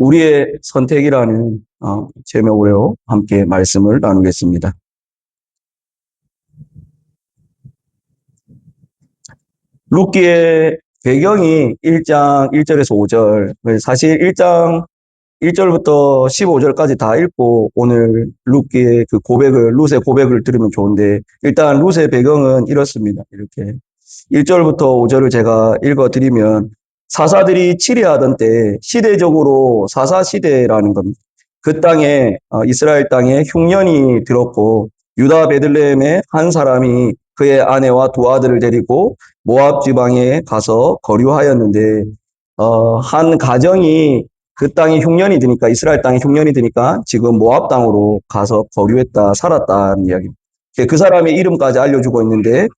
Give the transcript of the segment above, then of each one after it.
우리의 선택이라는 제목으로 함께 말씀을 나누겠습니다. 룻기의 배경이 1장 1절에서 5절, 사실 1장 1절부터 15절까지 다 읽고 오늘 룻기의 룻의 고백을 들으면 좋은데, 일단 룻의 배경은 이렇습니다. 이렇게 1절부터 5절을 제가 읽어드리면, 사사들이 치리하던 때 시대적으로 사사 시대라는 겁니다. 그 땅에 이스라엘 땅에 흉년이 들었고, 유다 베들레헴의 한 사람이 그의 아내와 두 아들을 데리고 모압 지방에 가서 거류하였는데, 한 가정이 그 땅에 흉년이 드니까, 이스라엘 땅에 흉년이 드니까 지금 모압 땅으로 가서 거류했다, 살았다는 이야기입니다. 그 사람의 이름까지 알려주고 있는데,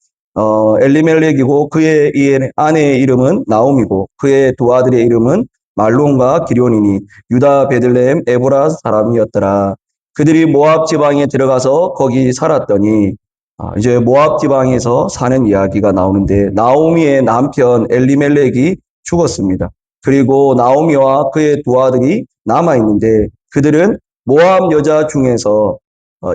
엘리멜렉이고 그의 아내의 이름은 나옴이고 그의 두 아들의 이름은 말론과 기럝이니 유다 베들레헴 에보라 사람이었더라. 그들이 모압 지방에 들어가서 거기 살았더니, 이제 모압 지방에서 사는 이야기가 나오는데, 나오미의 남편 엘리멜렉이 죽었습니다. 그리고 나오미와 그의 두 아들이 남아있는데, 그들은 모압 여자 중에서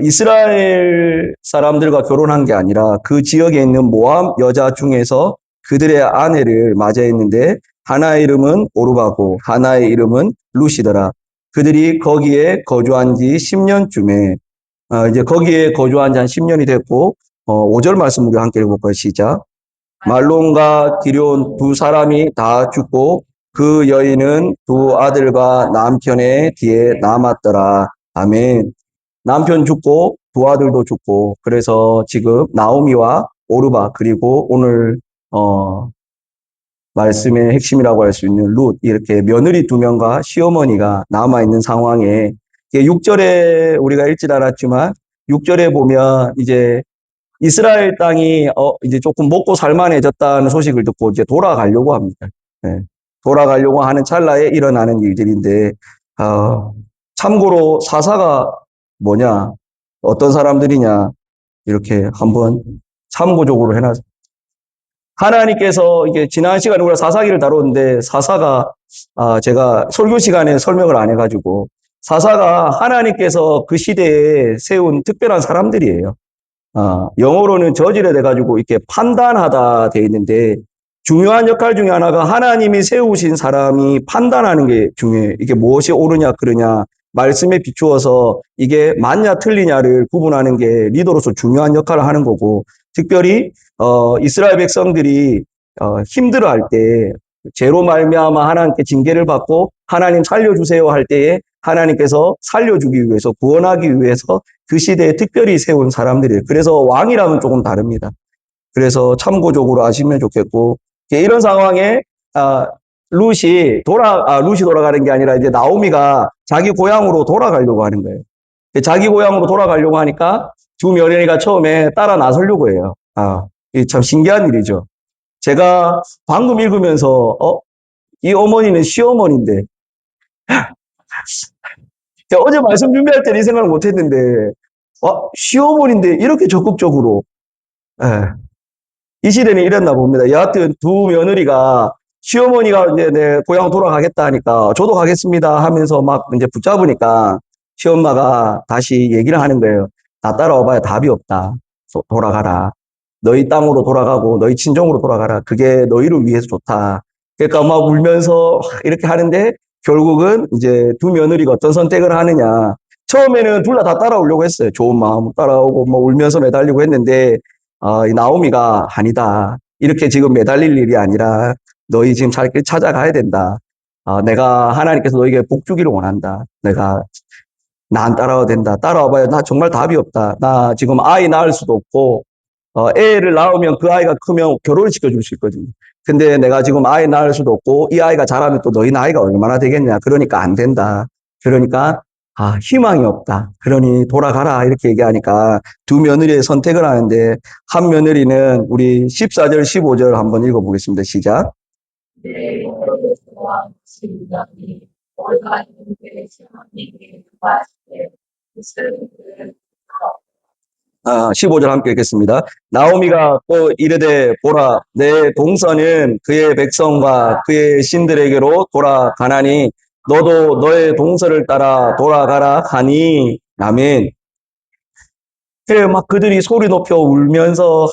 이스라엘 사람들과 결혼한 게 아니라 그 지역에 있는 모압 여자 중에서 그들의 아내를 맞이했는데, 하나의 이름은 오르바고 하나의 이름은 룻이더라. 그들이 거기에 거주한 지 10년쯤에, 이제 거기에 거주한 지 한 10년이 됐고, 5절 말씀 우리 함께 읽어볼까요? 시작. 말론과 기럝 두 사람이 다 죽고 그 여인은 두 아들과 남편의 뒤에 남았더라. 아멘. 남편 죽고 두 아들도 죽고, 그래서 지금 나오미와 오르바, 그리고 오늘 말씀의 핵심이라고 할 수 있는 룻, 이렇게 며느리 두 명과 시어머니가 남아있는 상황에, 6절에 우리가 읽지 않았지만 6절에 보면 이제 이스라엘 땅이 이제 조금 먹고 살만해졌다는 소식을 듣고 이제 돌아가려고 합니다. 네. 돌아가려고 하는 찰나에 일어나는 일들인데, 참고로 사사가 뭐냐, 어떤 사람들이냐, 이렇게 한번 참고적으로 해놨습니다. 하나님께서, 이게 지난 시간에 우리가 사사기를 다뤘는데, 사사가, 제가 설교 시간에 설명을 안 해가지고, 사사가 하나님께서 그 시대에 세운 특별한 사람들이에요. 영어로는 저지라 돼가지고 이렇게 판단하다 돼 있는데, 중요한 역할 중에 하나가 하나님이 세우신 사람이 판단하는 게 중요해요. 이게 무엇이 옳으냐 그르냐, 말씀에 비추어서 이게 맞냐 틀리냐를 구분하는 게 리더로서 중요한 역할을 하는 거고, 특별히 이스라엘 백성들이 힘들어할 때, 죄로 말미암아 하나님께 징계를 받고 하나님 살려주세요 할 때에 하나님께서 살려주기 위해서, 구원하기 위해서 그 시대에 특별히 세운 사람들이에요. 그래서 왕이랑은 조금 다릅니다. 그래서 참고적으로 아시면 좋겠고, 이런 상황에 룻이 돌아가는 게 아니라 이제 나오미가 자기 고향으로 돌아가려고 하는 거예요. 자기 고향으로 돌아가려고 하니까 두 며느리가 처음에 따라 나서려고 해요. 이게 참 신기한 일이죠. 제가 방금 읽으면서 이 어머니는 시어머니인데, 제가 어제 말씀 준비할 때는 이 생각을 못 했는데, 시어머니인데 이렇게 적극적으로, 이 시대는 이랬나 봅니다. 여하튼 두 며느리가, 시어머니가 이제 내 고향 돌아가겠다 하니까 저도 가겠습니다 하면서 막 이제 붙잡으니까 시엄마가 다시 얘기를 하는 거예요. 나 따라와봐야 답이 없다. 돌아가라. 너희 땅으로 돌아가고 너희 친정으로 돌아가라. 그게 너희를 위해서 좋다. 그러니까 막 울면서 이렇게 하는데, 결국은 이제 두 며느리가 어떤 선택을 하느냐. 처음에는 둘 다 따라오려고 했어요. 좋은 마음 따라오고 뭐 울면서 매달리고 했는데, 이 나오미가 아니다. 이렇게 지금 매달릴 일이 아니라 너희 지금 잘 찾아가야 된다. 내가 하나님께서 너에게 복 주기를 원한다. 나 안 따라와도 된다. 따라와봐야 나 정말 답이 없다. 나 지금 아이 낳을 수도 없고, 애를 낳으면 그 아이가 크면 결혼을 시켜줄 수 있거든요. 근데 내가 지금 아이 낳을 수도 없고, 이 아이가 자라면 또 너희 나이가 얼마나 되겠냐. 그러니까 안 된다. 그러니까 희망이 없다. 그러니 돌아가라. 이렇게 얘기하니까 두 며느리의 선택을 하는데, 한 며느리는 우리 14절, 15절 한번 읽어보겠습니다. 시작. 15절 함께 읽겠습니다. 나오미가 또 이르되 보라, 내 동서는 그의 백성과 그의 신들에게로 돌아가나니 너도 너의 동서를 따라 돌아가라 하니 아멘. 그래 막 그들이 소리 높여 울면서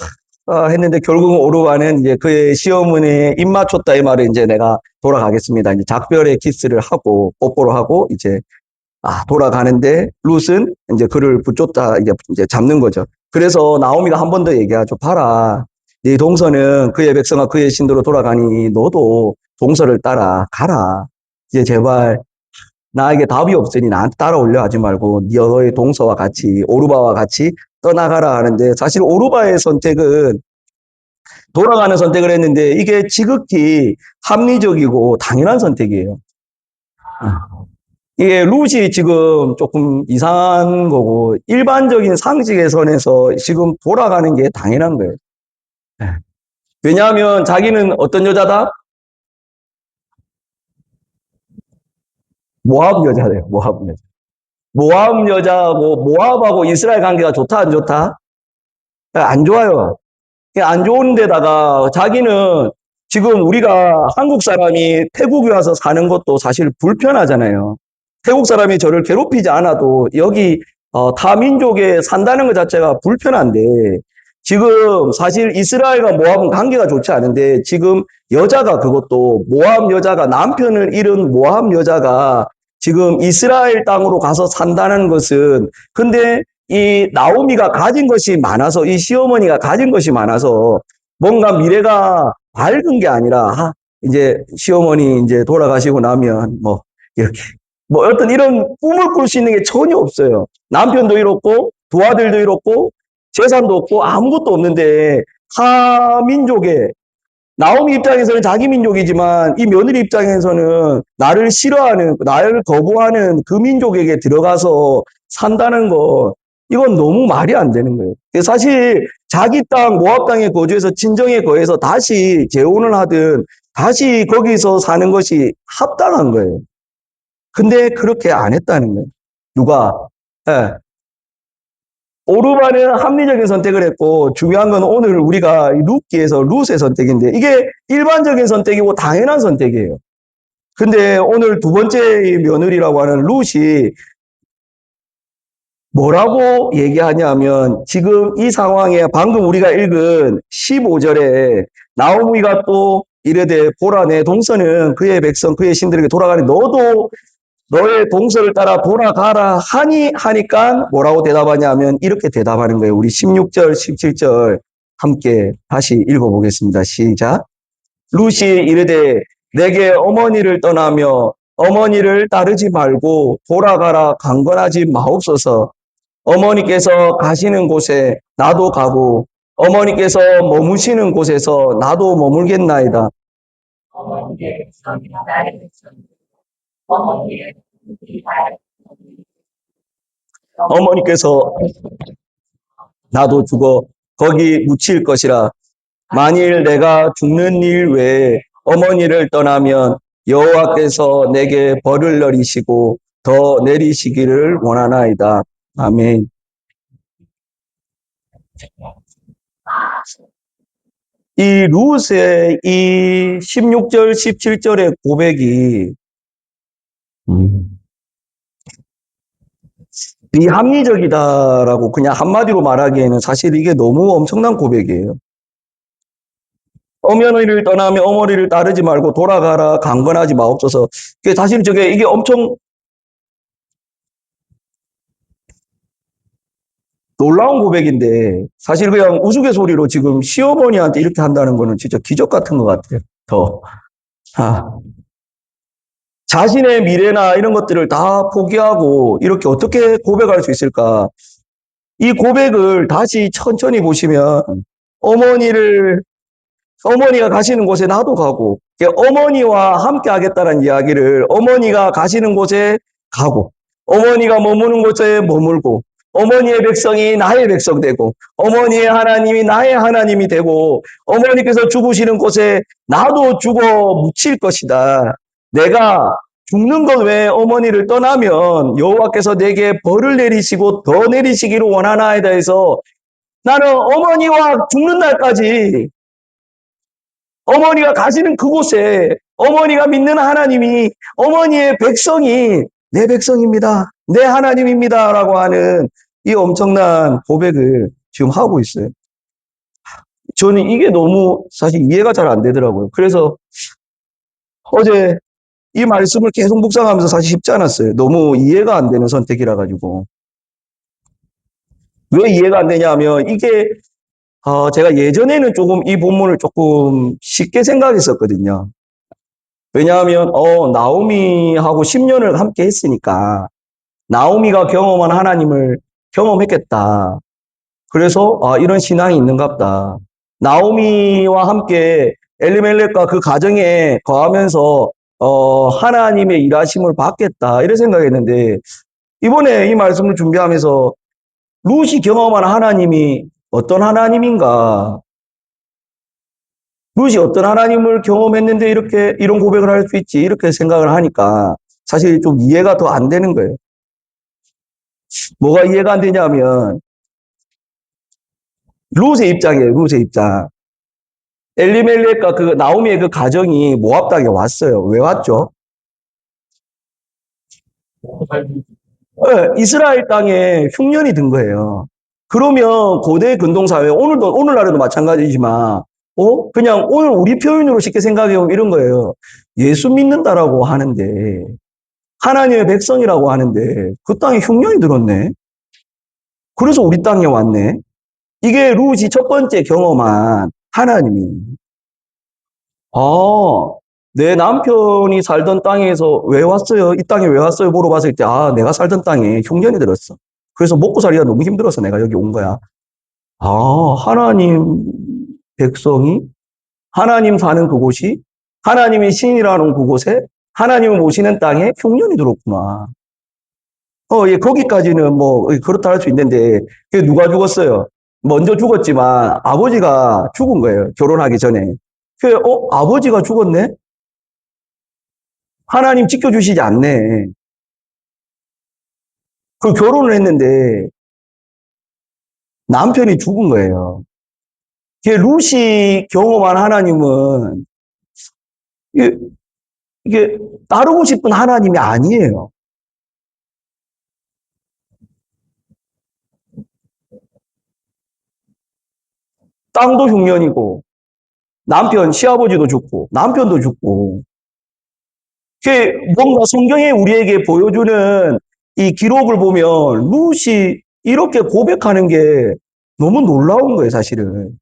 했는데 결국은 오르반은 이제 그의 시어머니에 입 맞췄다 이 말을 이제 내가 돌아가겠습니다. 이제 작별의 키스를 하고 뽀뽀를 하고 이제 돌아가는데 룻은 이제 그를 붙잡다 이제 잡는 거죠. 그래서 나오미가 한 번 더 얘기하죠. 봐라. 네 동서는 그의 백성과 그의 신도로 돌아가니 너도 동서를 따라 가라. 이제 제발 나에게 답이 없으니 나한테 따라오려 하지 말고 너의 동서와 같이 오르바와 같이 떠나가라 하는데 사실 오르바의 선택은 돌아가는 선택을 했는데 이게 지극히 합리적이고 당연한 선택이에요. 이게 룻이 지금 조금 이상한 거고 일반적인 상식의 선에서 지금 돌아가는 게 당연한 거예요. 왜냐하면 자기는 어떤 여자다? 모압 여자래요. 모압 여자. 모압 여자하고 모압하고 이스라엘 관계가 좋다 안 좋다? 안 좋아요. 안 좋은 데다가 자기는 지금 우리가 한국 사람이 태국에 와서 사는 것도 사실 불편하잖아요. 태국 사람이 저를 괴롭히지 않아도 여기 타 민족에 산다는 것 자체가 불편한데 지금 사실 이스라엘과 모압은 관계가 좋지 않은데 지금 여자가 그것도 모압 여자가 남편을 잃은 모압 여자가 지금 이스라엘 땅으로 가서 산다는 것은 근데 이 나오미가 가진 것이 많아서 이 시어머니가 가진 것이 많아서 뭔가 미래가 밝은 게 아니라 이제 시어머니 이제 돌아가시고 나면 뭐 이렇게 뭐 어떤 이런 꿈을 꿀 수 있는 게 전혀 없어요. 남편도 잃었고 두 아들도 잃었고 재산도 없고 아무것도 없는데 타 민족에 나오미 입장에서는 자기 민족이지만 이 며느리 입장에서는 나를 싫어하는 나를 거부하는 그 민족에게 들어가서 산다는 거 이건 너무 말이 안 되는 거예요. 사실 자기 땅 모압 땅에 거주해서 친정에 거해서 다시 재혼을 하든 다시 거기서 사는 것이 합당한 거예요. 근데 그렇게 안 했다는 거예요. 누가? 예. 오르반은 합리적인 선택을 했고 중요한 건 오늘 우리가 룻기에서 룻의 선택인데 이게 일반적인 선택이고 당연한 선택이에요. 근데 오늘 두 번째 며느리라고 하는 룻이 뭐라고 얘기하냐면 지금 이 상황에 방금 우리가 읽은 15절에 나오미가 또 이르되 보라 내 동서는 그의 백성 그의 신들에게 돌아가니 너도 너의 동서를 따라 돌아가라 하니까 뭐라고 대답하냐면 이렇게 대답하는 거예요. 우리 16절, 17절 함께 다시 읽어보겠습니다. 시작. 룻이 이르되 내게 어머니를 떠나며 어머니를 따르지 말고 돌아가라 강건하지 마옵소서. 어머니께서 가시는 곳에 나도 가고 어머니께서 머무시는 곳에서 나도 머물겠나이다. 어머니의 백성이 나의 백성 어머니께서 나도 죽어 거기 묻힐 것이라. 만일 내가 죽는 일 외에 어머니를 떠나면 여호와께서 내게 벌을 내리시고 더 내리시기를 원하나이다. 아멘. 이 룻의 이 16절, 17절의 고백이 비합리적이다라고 그냥 한마디로 말하기에는 사실 이게 너무 엄청난 고백이에요. 어머니를 떠나며 어머니를 따르지 말고 돌아가라 강건하지 마옵소서. 사실 이게 엄청 놀라운 고백인데 사실 그냥 우스갯소리로 지금 시어머니한테 이렇게 한다는 거는 진짜 기적 같은 것 같아요. 자신의 미래나 이런 것들을 다 포기하고 이렇게 어떻게 고백할 수 있을까? 이 고백을 다시 천천히 보시면 어머니가 가시는 곳에 나도 가고 어머니와 함께 하겠다는 이야기를 어머니가 가시는 곳에 가고 어머니가 머무는 곳에 머물고 어머니의 백성이 나의 백성 되고 어머니의 하나님이 나의 하나님이 되고 어머니께서 죽으시는 곳에 나도 죽어 묻힐 것이다. 내가 죽는 것 외에 어머니를 떠나면 여호와께서 내게 벌을 내리시고 더 내리시기를 원하나이다 해서 나는 어머니와 죽는 날까지 어머니가 가시는 그곳에 어머니가 믿는 하나님이, 어머니의 백성이 내 백성입니다. 내 하나님입니다. 라고 하는 이 엄청난 고백을 지금 하고 있어요. 저는 이게 너무 사실 이해가 잘 안 되더라고요. 그래서 어제 이 말씀을 계속 묵상하면서 사실 쉽지 않았어요. 너무 이해가 안 되는 선택이라 가지고. 왜 이해가 안 되냐 하면 이게 제가 예전에는 조금 이 본문을 조금 쉽게 생각했었거든요. 왜냐하면 나오미하고 10년을 함께 했으니까 나오미가 경험한 하나님을 경험했겠다. 그래서 이런 신앙이 있는갑다. 나오미와 함께 엘리멜렉과 그 가정에 거하면서 하나님의 일하심을 받겠다. 이런 생각했는데 이번에 이 말씀을 준비하면서 룻이 경험한 하나님이 어떤 하나님인가? 룻이 어떤 하나님을 경험했는데 이렇게 이런 고백을 할 수 있지? 이렇게 생각을 하니까 사실 좀 이해가 더 안 되는 거예요. 뭐가 이해가 안 되냐면 룻의 입장이에요. 룻의 입장. 엘리멜렉과 그 나오미의 그 가정이 모압 땅에 왔어요. 왜 왔죠? 이스라엘 땅에 흉년이 든 거예요. 그러면 고대 근동사회, 오늘날에도 마찬가지지만, 그냥 오늘 우리 표현으로 쉽게 생각해보면 이런 거예요. 예수 믿는다라고 하는데, 하나님의 백성이라고 하는데, 그 땅에 흉년이 들었네? 그래서 우리 땅에 왔네? 이게 룻이 첫 번째 경험한 하나님이. 아, 내 남편이 살던 땅에서 왜 왔어요? 이 땅에 왜 왔어요? 물어봤을 때, 내가 살던 땅에 흉년이 들었어. 그래서 먹고 살기가 너무 힘들어서 내가 여기 온 거야. 하나님 백성이, 하나님 사는 그곳이, 하나님이 신이라는 그곳에, 하나님을 모시는 땅에 흉년이 들었구나. 예, 거기까지는 뭐, 그렇다 할 수 있는데, 그게 누가 죽었어요? 먼저 죽었지만, 아버지가 죽은 거예요. 결혼하기 전에. 아버지가 죽었네? 하나님 지켜주시지 않네. 그 결혼을 했는데 남편이 죽은 거예요. 이게 룻이 경험한 하나님은 이게, 이게 따르고 싶은 하나님이 아니에요. 땅도 흉년이고 남편 시아버지도 죽고 남편도 죽고 이게 뭔가 성경에 우리에게 보여주는 이 기록을 보면 룻이 이렇게 고백하는 게 너무 놀라운 거예요, 사실은.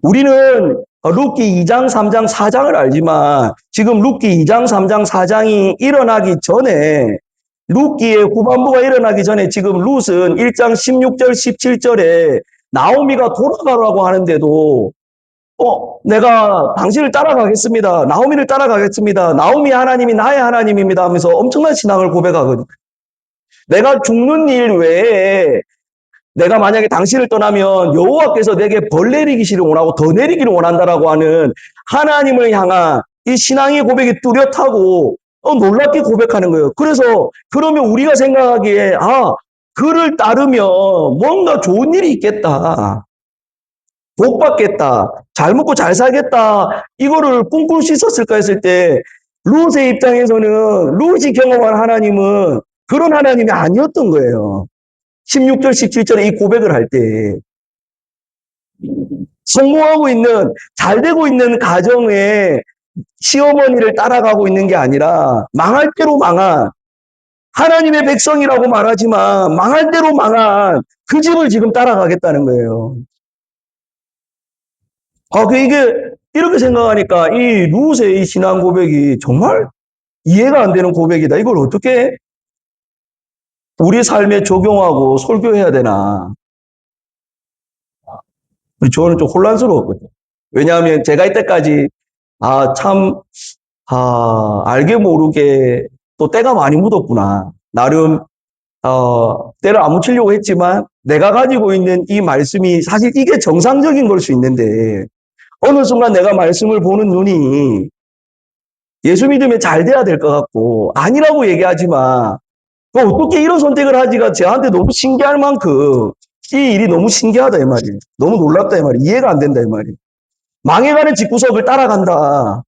우리는 룻기 2장, 3장, 4장을 알지만 지금 룻기 2장, 3장, 4장이 일어나기 전에 룻기의 후반부가 일어나기 전에 지금 룻은 1장 16절, 17절에 나오미가 돌아가라고 하는데도 내가 당신을 따라가겠습니다. 나오미를 따라가겠습니다. 나오미 하나님이 나의 하나님입니다 하면서 엄청난 신앙을 고백하거든요. 내가 죽는 일 외에 내가 만약에 당신을 떠나면 여호와께서 내게 벌 내리기를 원하고 더 내리기를 원한다라고 하는 하나님을 향한 이 신앙의 고백이 뚜렷하고 놀랍게 고백하는 거예요. 그래서 그러면 우리가 생각하기에 그를 따르면 뭔가 좋은 일이 있겠다. 복 받겠다. 잘 먹고 잘 살겠다. 이거를 꿈꿀 수 있었을까 했을 때 룻의 입장에서는 룻이 경험한 하나님은 그런 하나님이 아니었던 거예요. 16절, 17절에 이 고백을 할 때 성공하고 있는, 잘 되고 있는 가정에 시어머니를 따라가고 있는 게 아니라 망할 대로 망한 하나님의 백성이라고 말하지만 망할 대로 망한 그 집을 지금 따라가겠다는 거예요. 이게 이렇게 생각하니까 이 룻의 이 신앙 고백이 정말 이해가 안 되는 고백이다. 이걸 어떻게 우리 삶에 적용하고 설교해야 되나? 저는 좀 혼란스러웠거든요. 왜냐하면 제가 이때까지 참 알게 모르게 또 때가 많이 묻었구나. 나름 때를 안 묻히려고 했지만 내가 가지고 있는 이 말씀이 사실 이게 정상적인 걸 수 있는데 어느 순간 내가 말씀을 보는 눈이 예수 믿으면 잘 돼야 될 것 같고 아니라고 얘기하지만 어떻게 이런 선택을 하지가 저한테 너무 신기할 만큼 이 일이 너무 신기하다 이 말이에요. 너무 놀랍다 이 말이에요. 이해가 안 된다 이 말이에요. 망해가는 집구석을 따라간다.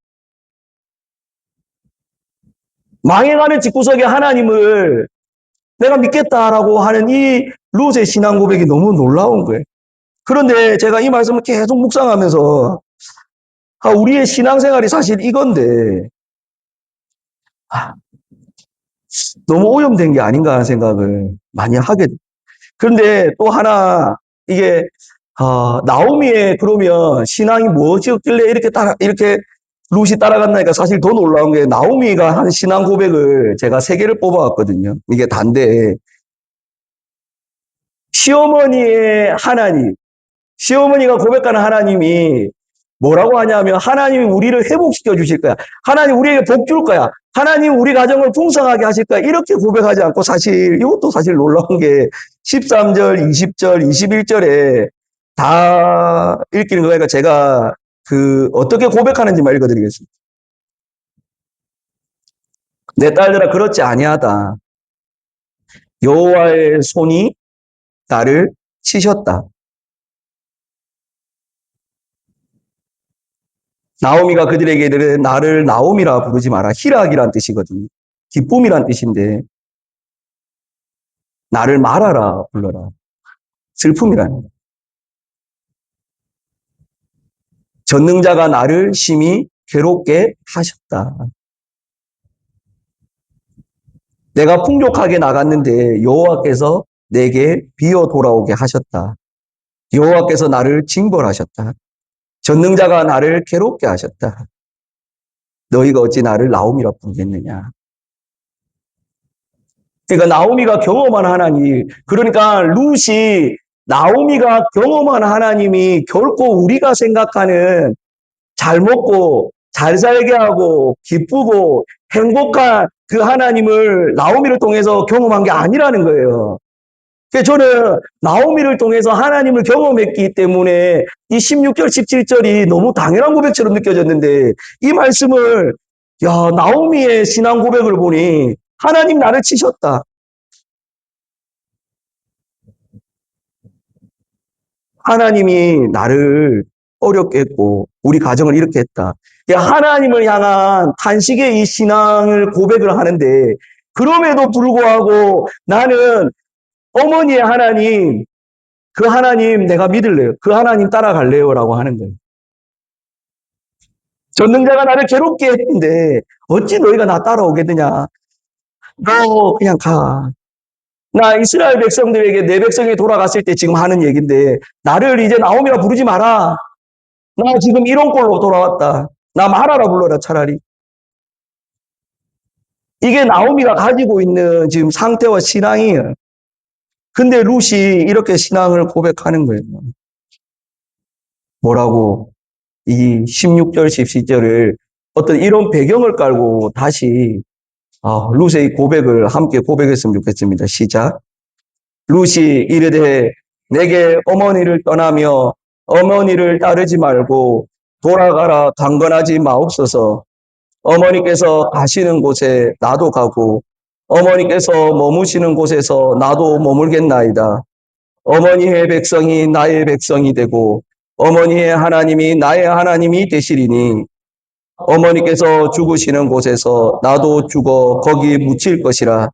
망해가는 집구석에 하나님을 내가 믿겠다라고 하는 이 룻의 신앙 고백이 너무 놀라운 거예요. 그런데 제가 이 말씀을 계속 묵상하면서 우리의 신앙생활이 사실 이건데 너무 오염된 게 아닌가 하는 생각을 많이 하게 돼요. 그런데 또 하나 이게 나오미의 그러면 신앙이 무엇이었길래 이렇게 룻이 따라갔나니까 사실 더 놀라운 게 나오미가 한 신앙 고백을 제가 세 개를 뽑아왔거든요. 이게 단데 시어머니의 하나님, 시어머니가 고백하는 하나님이 뭐라고 하냐면 하나님이 우리를 회복시켜 주실 거야. 하나님 우리에게 복 줄 거야. 하나님 우리 가정을 풍성하게 하실 거야. 이렇게 고백하지 않고 사실 이것도 사실 놀라운 게 13절, 20절, 21절에 다 읽기는 거니까 제가 어떻게 고백하는지만 읽어드리겠습니다. 내 딸들아 그렇지 아니하다. 여호와의 손이 나를 치셨다. 나오미가 그들에게 이르되 나를 나오미라 부르지 마라. 희락이란 뜻이거든요. 기쁨이란 뜻인데 나를 말하라 불러라. 슬픔이란. 전능자가 나를 심히 괴롭게 하셨다. 내가 풍족하게 나갔는데 여호와께서 내게 비어 돌아오게 하셨다. 여호와께서 나를 징벌하셨다. 전능자가 나를 괴롭게 하셨다. 너희가 어찌 나를 나오미라 부르겠느냐. 그러니까 나오미가 경험한 하나님, 그러니까 룻이 나오미가 경험한 하나님이 결코 우리가 생각하는 잘 먹고 잘 살게 하고 기쁘고 행복한 그 하나님을 나오미를 통해서 경험한 게 아니라는 거예요. 그래서 저는 나오미를 통해서 하나님을 경험했기 때문에 이 16절, 17절이 너무 당연한 고백처럼 느껴졌는데 이 말씀을 나오미의 신앙 고백을 보니 하나님 나를 치셨다. 하나님이 나를 어렵게 했고 우리 가정을 이렇게 했다. 하나님을 향한 탄식의 이 신앙을 고백을 하는데 그럼에도 불구하고 나는 어머니의 하나님, 그 하나님 내가 믿을래요. 그 하나님 따라갈래요. 라고 하는 거예요. 전능자가 나를 괴롭게 했는데 어찌 너희가 나 따라오겠느냐. 너 그냥 가. 나 이스라엘 백성들에게 내 백성이 돌아갔을 때 지금 하는 얘기인데 나를 이제 나오미라 부르지 마라. 나 지금 이런 꼴로 돌아왔다. 나 말하라 불러라 차라리. 이게 나오미가 가지고 있는 지금 상태와 신앙이에요. 근데 룻이 이렇게 신앙을 고백하는 거예요. 뭐라고? 이 16절, 17절을 어떤 이런 배경을 깔고 다시 룻의 고백을 함께 고백했으면 좋겠습니다. 시작. 룻이 이르되 내게 어머니를 떠나며 어머니를 따르지 말고 돌아가라 강건하지 마옵소서. 어머니께서 가시는 곳에 나도 가고 어머니께서 머무시는 곳에서 나도 머물겠나이다. 어머니의 백성이 나의 백성이 되고 어머니의 하나님이 나의 하나님이 되시리니 어머니께서 죽으시는 곳에서 나도 죽어 거기 묻힐 것이라.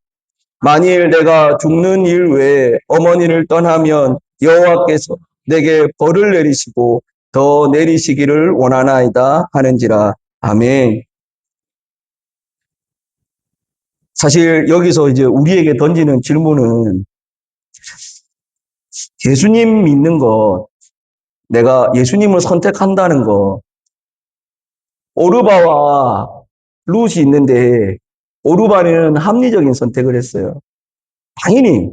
만일 내가 죽는 일 외에 어머니를 떠나면 여호와께서 내게 벌을 내리시고 더 내리시기를 원하나이다 하는지라. 아멘. 사실 여기서 이제 우리에게 던지는 질문은 예수님 믿는 것, 내가 예수님을 선택한다는 것, 오르바와 룻이 있는데 오르바는 합리적인 선택을 했어요. 당연히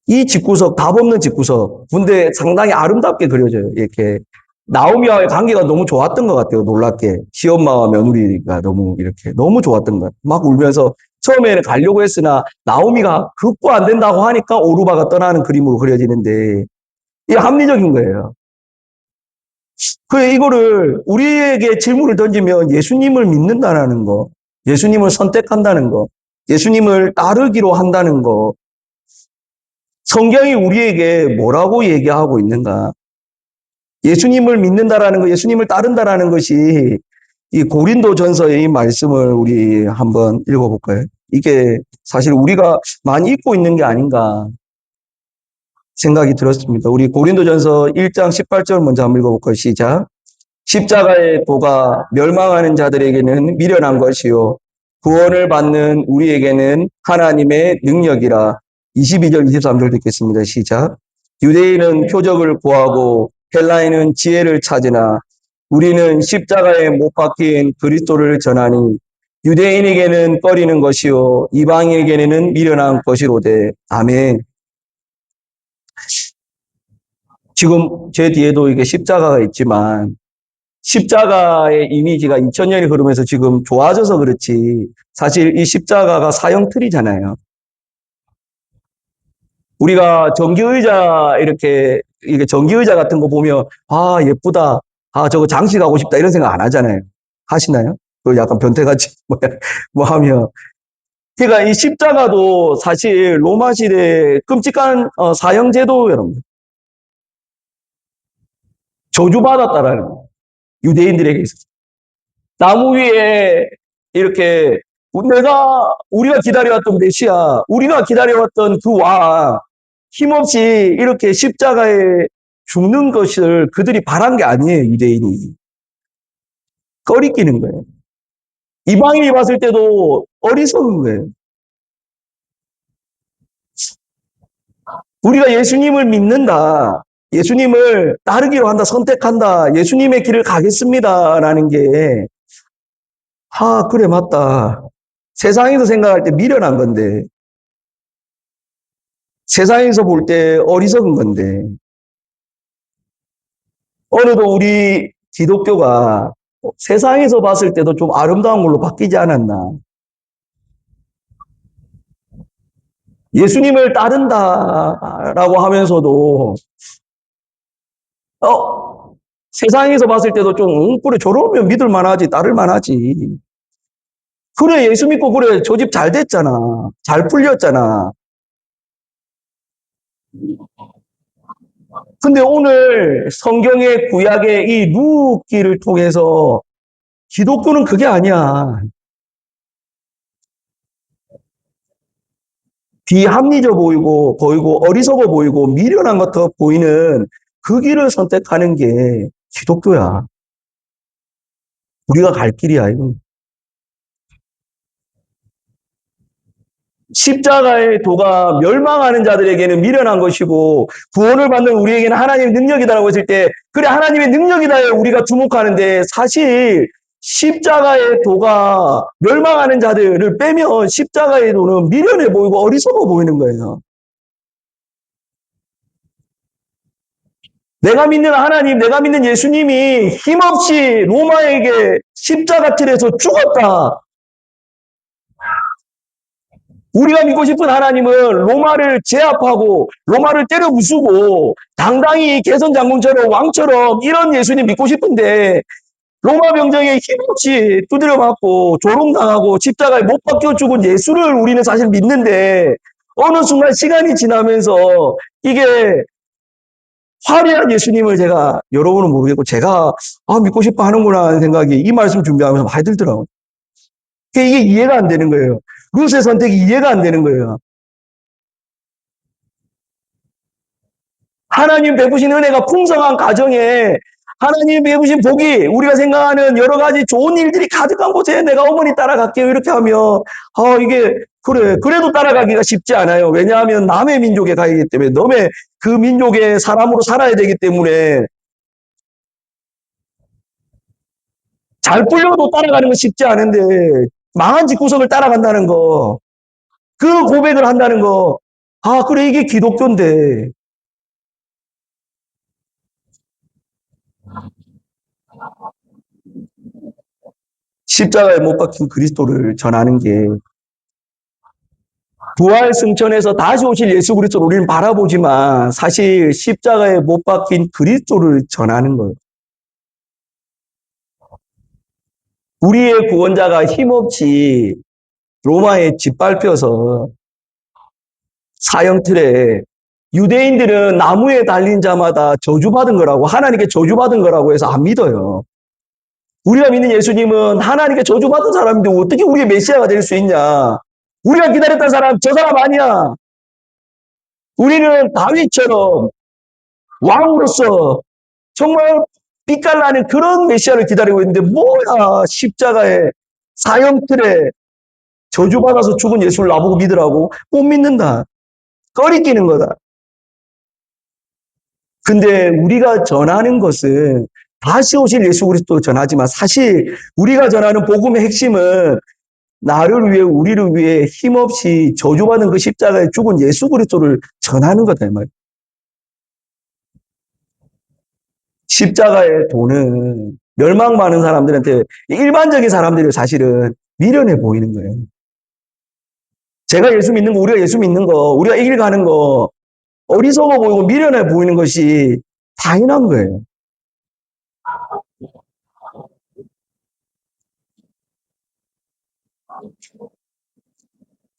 이 집구석, 답 없는 집구석, 근데 상당히 아름답게 그려져요. 이렇게 나오미와의 관계가 너무 좋았던 것 같아요. 놀랍게 시엄마와 며느리가 너무 이렇게 너무 좋았던 것 같아요. 막 울면서 처음에는 가려고 했으나 나오미가 극구 안 된다고 하니까 오르바가 떠나는 그림으로 그려지는데 이게 합리적인 거예요. 이거를 우리에게 질문을 던지면 예수님을 믿는다는 거, 예수님을 선택한다는 거, 예수님을 따르기로 한다는 거, 성경이 우리에게 뭐라고 얘기하고 있는가? 예수님을 믿는다라는 거, 예수님을 따른다라는 것이 이 고린도전서의 이 말씀을 우리 한번 읽어볼까요? 이게 사실 우리가 많이 잊고 있는 게 아닌가 생각이 들었습니다. 우리 고린도전서 1장 18절 먼저 한번 읽어볼까요? 시작. 십자가의 도가 멸망하는 자들에게는 미련한 것이요 구원을 받는 우리에게는 하나님의 능력이라. 22절 23절 듣겠습니다. 시작. 유대인은 표적을 구하고 헬라인은 지혜를 찾으나 우리는 십자가에 못 박힌 그리스도를 전하니 유대인에게는 꺼리는 것이요 이방인에게는 미련한 것이로되. 아멘. 지금 제 뒤에도 이게 십자가가 있지만 십자가의 이미지가 2000년이 흐르면서 지금 좋아져서 그렇지 사실 이 십자가가 사형틀이잖아요. 우리가 전기의자 이렇게 전기의자 같은 거 보면 아 예쁘다, 아 저거 장식하고 싶다 이런 생각 안 하잖아요. 하시나요? 그 약간 변태같이 뭐 하면. 그러니까 이 십자가도 사실 로마 시대 끔찍한 사형제도 여러분 저주받았다라는 거예요. 유대인들에게 있어서. 나무 위에 이렇게 우리가 기다려왔던 메시아, 우리가 기다려왔던 그 왕, 힘없이 이렇게 십자가에 죽는 것을 그들이 바란 게 아니에요, 유대인이. 꺼리끼는 거예요. 이방인이 봤을 때도 어리석은 거예요. 우리가 예수님을 믿는다, 예수님을 따르기로 한다, 선택한다, 예수님의 길을 가겠습니다라는 게, 그래, 맞다. 세상에서 생각할 때 미련한 건데, 세상에서 볼 때 어리석은 건데, 어느덧 우리 기독교가 세상에서 봤을 때도 좀 아름다운 걸로 바뀌지 않았나. 예수님을 따른다라고 하면서도, 세상에서 봤을 때도 좀, 그래, 저러면 믿을 만하지, 따를 만하지. 그래, 예수 믿고, 그래, 저 집 잘 됐잖아. 잘 풀렸잖아. 근데 오늘 성경의 구약의 이 루키를 통해서 기독교는 그게 아니야. 비합리적 보이고 어리석어 보이고 미련한 것 같아 보이는 그 길을 선택하는 게 기독교야. 우리가 갈 길이야. 이건. 십자가의 도가 멸망하는 자들에게는 미련한 것이고 구원을 받는 우리에게는 하나님의 능력이다라고 했을 때, 그래 하나님의 능력이다 우리가 주목하는데, 사실 십자가의 도가 멸망하는 자들을 빼면 십자가의 도는 미련해 보이고 어리석어 보이는 거예요. 내가 믿는 하나님, 내가 믿는 예수님이 힘없이 로마에게 십자가틀에서 죽었다. 우리가 믿고 싶은 하나님은 로마를 제압하고 로마를 때려 부수고 당당히 개선 장군처럼 왕처럼 이런 예수님 믿고 싶은데, 로마 병정에 힘없이 두드려 맞고 조롱당하고 십자가에 못 박혀 죽은 예수를 우리는 사실 믿는데, 어느 순간 시간이 지나면서 이게 화려한 예수님을 제가, 여러분은 모르겠고 제가 믿고 싶어 하는구나 하는 생각이 이 말씀 준비하면서 많이 들더라고요. 이게 이해가 안 되는 거예요. 룻의 선택이 이해가 안 되는 거예요. 하나님 베푸신 은혜가 풍성한 가정에 하나님 베푸신 복이, 우리가 생각하는 여러 가지 좋은 일들이 가득한 곳에 내가 어머니 따라갈게요 이렇게 하면 이게 그래, 그래도 따라가기가 쉽지 않아요. 왜냐하면 남의 민족에 가기 때문에, 너의 그 민족의 사람으로 살아야 되기 때문에. 잘 풀려도 따라가는 건 쉽지 않은데 망한 집구석을 따라간다는 거, 그 고백을 한다는 거, 그래 이게 기독교인데. 십자가에 못 박힌 그리스도를 전하는 게, 부활 승천에서 다시 오실 예수 그리스도를 우리는 바라보지만 사실 십자가에 못 박힌 그리스도를 전하는 거예요. 우리의 구원자가 힘없이 로마에 짓밟혀서 사형틀에, 유대인들은 나무에 달린 자마다 저주받은 거라고, 하나님께 저주받은 거라고 해서 안 믿어요. 우리가 믿는 예수님은 하나님께 저주받은 사람인데 어떻게 우리의 메시아가 될 수 있냐? 우리가 기다렸던 사람, 저 사람 아니야. 우리는 다윗처럼 왕으로서 정말 빛깔나는 그런 메시아를 기다리고 있는데 뭐야 십자가에 사형틀에 저주받아서 죽은 예수를 나보고 믿으라고? 못 믿는다. 꺼리끼는 거다. 근데 우리가 전하는 것은 다시 오실 예수 그리스도 전하지만 사실 우리가 전하는 복음의 핵심은 나를 위해 우리를 위해 힘없이 저주받은 그 십자가에 죽은 예수 그리스도를 전하는 거다 이 말이야. 십자가의 도는 멸망 많은 사람들한테 일반적인 사람들이 사실은 미련해 보이는 거예요. 제가 예수 믿는 거, 우리가 예수 믿는 거, 우리가 이 길 가는 거 어리석어 보이고 미련해 보이는 것이 당연한 거예요.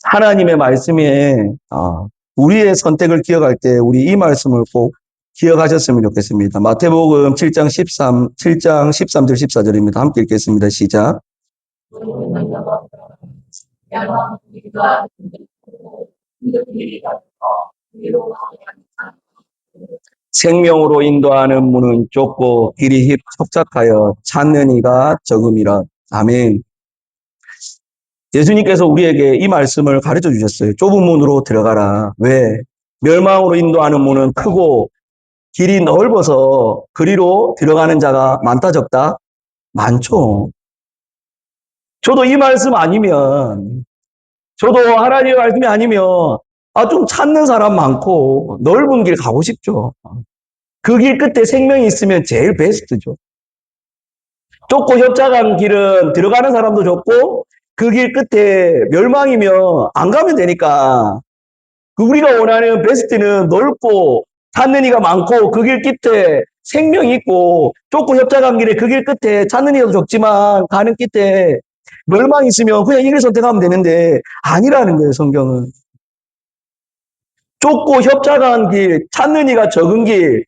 하나님의 말씀에 우리의 선택을 기억할 때 우리 이 말씀을 꼭 기억하셨으면 좋겠습니다. 마태복음 7장 13절 14절입니다. 함께 읽겠습니다. 시작. 생명으로 인도하는 문은 좁고 길이 협착하여 찾는 이가 적음이라. 아멘. 예수님께서 우리에게 이 말씀을 가르쳐 주셨어요. 좁은 문으로 들어가라. 왜? 멸망으로 인도하는 문은 크고 길이 넓어서 그리로 들어가는 자가 많다 적다? 많죠. 저도 이 말씀 아니면 저도 하나님의 말씀이 아니면 좀 찾는 사람 많고 넓은 길 가고 싶죠. 그 길 끝에 생명이 있으면 제일 베스트죠. 좁고 협착한 길은 들어가는 사람도 좋고 그 길 끝에 멸망이면 안 가면 되니까 우리가 원하는 베스트는 넓고 찾는 이가 많고 그 길 끝에 생명이 있고 좁고 협착한 길에 그 길 끝에 찾는 이가 적지만 가는 끝에 멸망이 있으면 그냥 이 길 선택하면 되는데 아니라는 거예요, 성경은. 좁고 협착한 길, 찾는 이가 적은 길,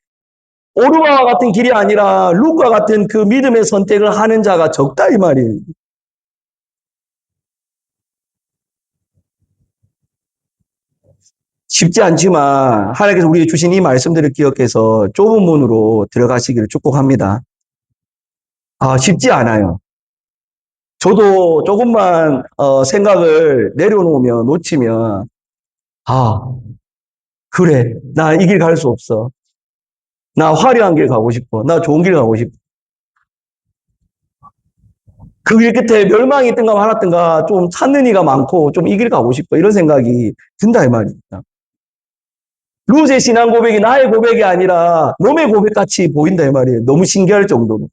오르가와 같은 길이 아니라 룻과 같은 그 믿음의 선택을 하는 자가 적다 이 말이에요. 쉽지 않지만 하나님께서 우리에게 주신 이 말씀들을 기억해서 좁은 문으로 들어가시기를 축복합니다. 쉽지 않아요. 저도 조금만 생각을 내려놓으면 놓치면 그래 나 이 길 갈 수 없어. 나 화려한 길 가고 싶어. 나 좋은 길 가고 싶어. 그 길 끝에 멸망이 있든가 말았든가 좀 찾는 이가 많고 좀 이 길 가고 싶어. 이런 생각이 든다 이 말입니다. 룻의 신앙 고백이 나의 고백이 아니라 놈의 고백같이 보인다 이 말이에요. 너무 신기할 정도로.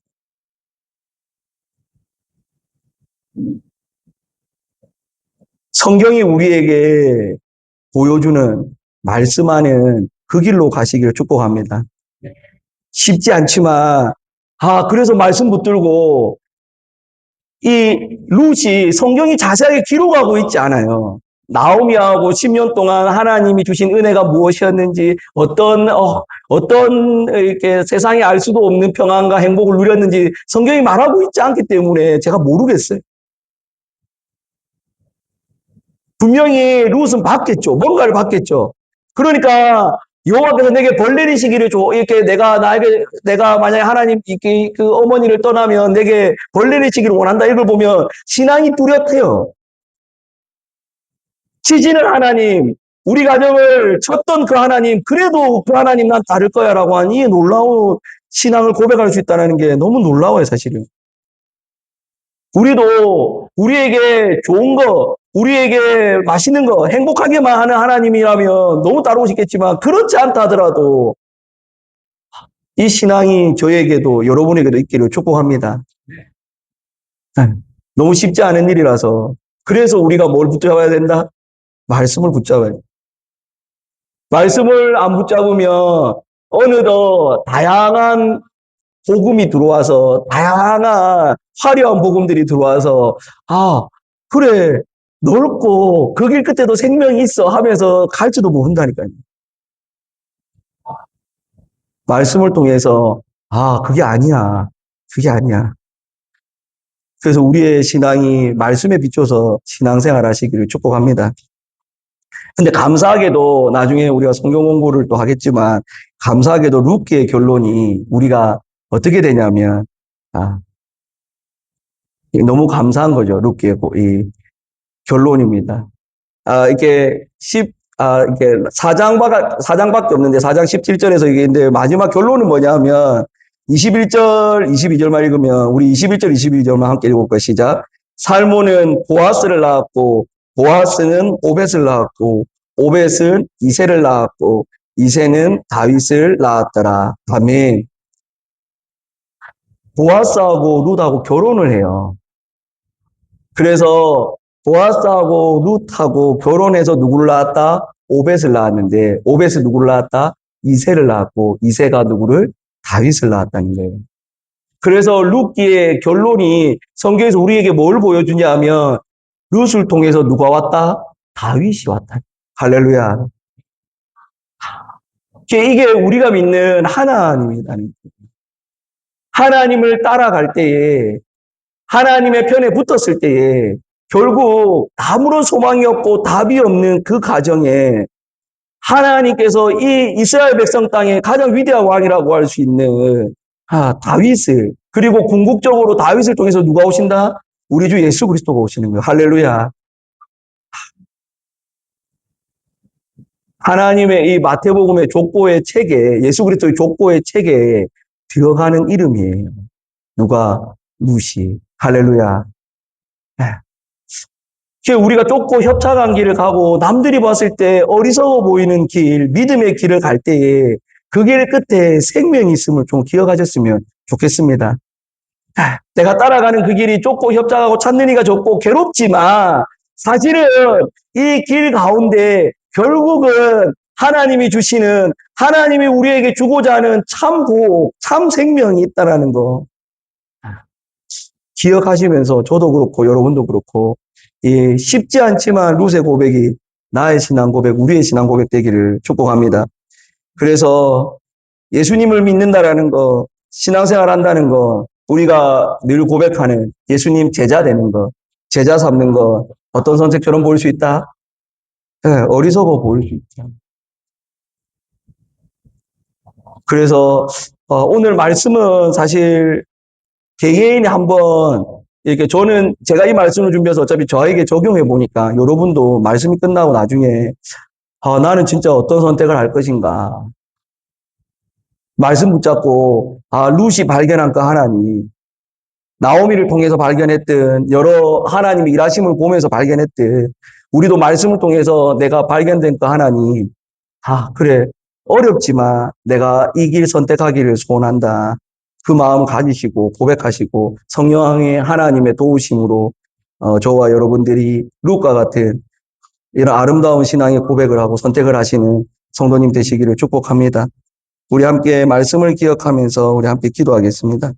성경이 우리에게 보여주는 말씀하는 그 길로 가시기를 축복합니다. 쉽지 않지만 그래서 말씀 붙들고 이 룻이 성경이 자세하게 기록하고 있지 않아요. 나오미하고 10년 동안 하나님이 주신 은혜가 무엇이었는지 어떤 이렇게 세상에 알 수도 없는 평안과 행복을 누렸는지 성경이 말하고 있지 않기 때문에 제가 모르겠어요. 분명히 룻은 받겠죠. 뭔가를 받겠죠. 그러니까 여호와께서 내게 벌 내리시기를 줘. 이렇게 내가 만약에 하나님 그 어머니를 떠나면 내게 벌 내리시기를 원한다. 이걸 보면 신앙이 뚜렷해요. 치지는 하나님, 우리 가정을 쳤던 그 하나님, 그래도 그 하나님 난 다를 거야라고 하니 놀라운 신앙을 고백할 수 있다는 게 너무 놀라워요, 사실은. 우리도 우리에게 좋은 거, 우리에게 맛있는 거, 행복하게만 하는 하나님이라면 너무 따르고 싶겠지만 그렇지 않다 하더라도 이 신앙이 저에게도 여러분에게도 있기를 축복합니다. 너무 쉽지 않은 일이라서 그래서 우리가 뭘 붙잡아야 된다? 말씀을 붙잡아야 돼. 말씀을 안 붙잡으면 어느덧 다양한 복음이 들어와서 다양한 화려한 복음들이 들어와서 그래 넓고 그 길 끝에도 생명이 있어 하면서 갈지도 모른다니까요. 말씀을 통해서 그게 아니야. 그게 아니야. 그래서 우리의 신앙이 말씀에 비춰서 신앙생활 하시기를 축복합니다. 근데 감사하게도 나중에 우리가 성경 공부를 또 하겠지만 감사하게도 룻기의 결론이 우리가 어떻게 되냐면 너무 감사한 거죠. 룻기의 이 결론입니다. 이게 이게 4장밖에 없는데 4장 17절에서 이게 근데 마지막 결론은 뭐냐면 21절, 22절만 읽으면 우리 21절, 22절만 함께 읽어볼까요? 시작. 살몬은 보아스를 낳았고 보아스는 오벳을 낳았고 오벳은 이새를 낳았고 이새는 다윗을 낳았더라. 아멘. 보아스하고 룻하고 결혼을 해요. 그래서 보아스하고 룻하고 결혼해서 누구를 낳았다? 오벳을 낳았는데 오벳은 누구를 낳았다? 이새를 낳았고 이새가 누구를? 다윗을 낳았다는 거예요. 그래서 룻기의 결론이 성경에서 우리에게 뭘 보여주냐 하면 룻을 통해서 누가 왔다? 다윗이 왔다. 할렐루야. 이게 우리가 믿는 하나님이라는 거예요. 하나님을 따라갈 때에 하나님의 편에 붙었을 때에 결국 아무런 소망이 없고 답이 없는 그 가정에 하나님께서 이 이스라엘 백성 땅의 가장 위대한 왕이라고 할 수 있는 다윗을 그리고 궁극적으로 다윗을 통해서 누가 오신다? 우리 주 예수 그리스도가 오시는 거예요. 할렐루야. 하나님의 이 마태복음의 족보의 책에 예수 그리스도의 족보의 책에 들어가는 이름이에요. 누가? 룻이. 할렐루야. 우리가 좁고 협착한 길을 가고 남들이 봤을 때 어리석어 보이는 길, 믿음의 길을 갈 때에 그 길 끝에 생명이 있음을 좀 기억하셨으면 좋겠습니다. 내가 따라가는 그 길이 좁고 협착하고 찾는 이가 좁고 괴롭지만 사실은 이 길 가운데 결국은 하나님이 주시는 하나님이 우리에게 주고자 하는 참 복, 참 생명이 있다는 거 기억하시면서 저도 그렇고 여러분도 그렇고 쉽지 않지만 룻의 고백이 나의 신앙 고백, 우리의 신앙 고백 되기를 축복합니다. 그래서 예수님을 믿는다라는 거, 신앙생활 한다는 거, 우리가 늘 고백하는 예수님 제자 되는 거, 제자 삼는 거, 어떤 선택처럼 보일 수 있다? 네, 어리석어 보일 수 있다. 그래서 오늘 말씀은 사실 개개인이 한번 이렇게 저는 제가 이 말씀을 준비해서 어차피 저에게 적용해 보니까 여러분도 말씀이 끝나고 나중에 나는 진짜 어떤 선택을 할 것인가. 말씀 붙잡고 룻이 발견한 그 하나님, 나오미를 통해서 발견했던 여러 하나님의 일하심을 보면서 발견했던 우리도 말씀을 통해서 내가 발견된 그 하나님, 그래 어렵지만 내가 이 길 선택하기를 소원한다. 그 마음 가지시고 고백하시고 성령의 하나님의 도우심으로 저와 여러분들이 룻과 같은 이런 아름다운 신앙의 고백을 하고 선택을 하시는 성도님 되시기를 축복합니다. 우리 함께 말씀을 기억하면서 우리 함께 기도하겠습니다.